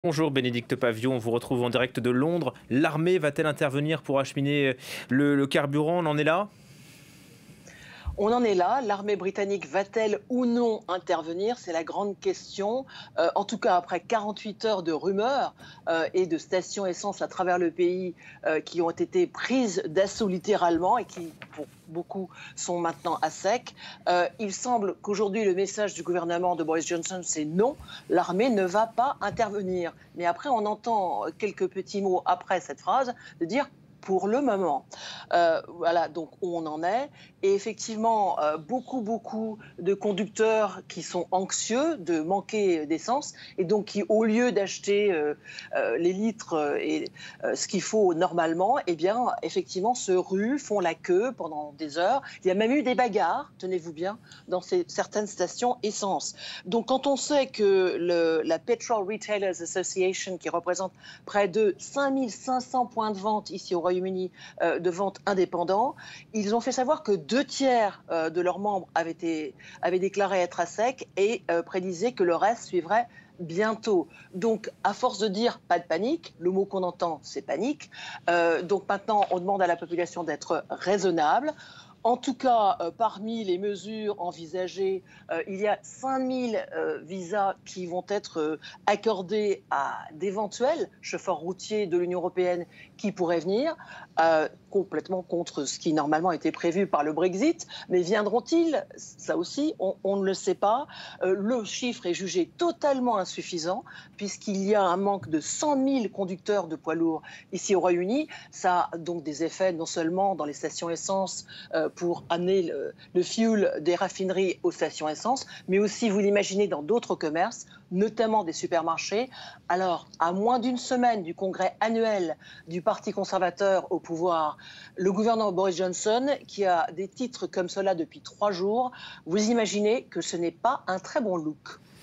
Bonjour Bénédicte Pavillon, on vous retrouve en direct de Londres. L'armée va-t-elle intervenir pour acheminer le carburant? On en est là? On en est là. L'armée britannique va-t-elle ou non intervenir? C'est la grande question. En tout cas, après 48 heures de rumeurs et de stations essence à travers le pays qui ont été prises d'assaut littéralement et qui, pour beaucoup, sont maintenant à sec, il semble qu'aujourd'hui, le message du gouvernement de Boris Johnson, c'est non, l'armée ne va pas intervenir. Mais après, on entend quelques petits mots après cette phrase de dire pour le moment. Voilà donc où on en est. Et effectivement, beaucoup de conducteurs qui sont anxieux de manquer d'essence et donc qui, au lieu d'acheter les litres et ce qu'il faut normalement, eh bien, effectivement, se ruent, font la queue pendant des heures. Il y a même eu des bagarres, tenez-vous bien, dans certaines stations essence. Donc, quand on sait que la Petrol Retailers Association, qui représente près de 5500 points de vente ici au Royaume-Uni, de vente indépendants, ils ont fait savoir que 2 tiers de leurs membres avaient déclaré être à sec et prédisaient que le reste suivrait bientôt. Donc, à force de dire pas de panique, le mot qu'on entend, c'est panique. Donc maintenant, on demande à la population d'être raisonnable. En tout cas, parmi les mesures envisagées, il y a 5000 visas qui vont être accordés à d'éventuels chauffeurs routiers de l'Union européenne qui pourraient venir, complètement contre ce qui normalement était prévu par le Brexit. Mais viendront-ils? Ça aussi, on ne le sait pas. Le chiffre est jugé totalement insuffisant puisqu'il y a un manque de 100 000 conducteurs de poids lourds ici au Royaume-Uni. Ça a donc des effets non seulement dans les stations essence pour amener le fuel des raffineries aux stations essence, mais aussi, vous l'imaginez, dans d'autres commerces, notamment des supermarchés. Alors, à moins d'une semaine du congrès annuel du Parti conservateur au pouvoir, le gouvernement Boris Johnson, qui a des titres comme cela depuis 3 jours, vous imaginez que ce n'est pas un très bon look.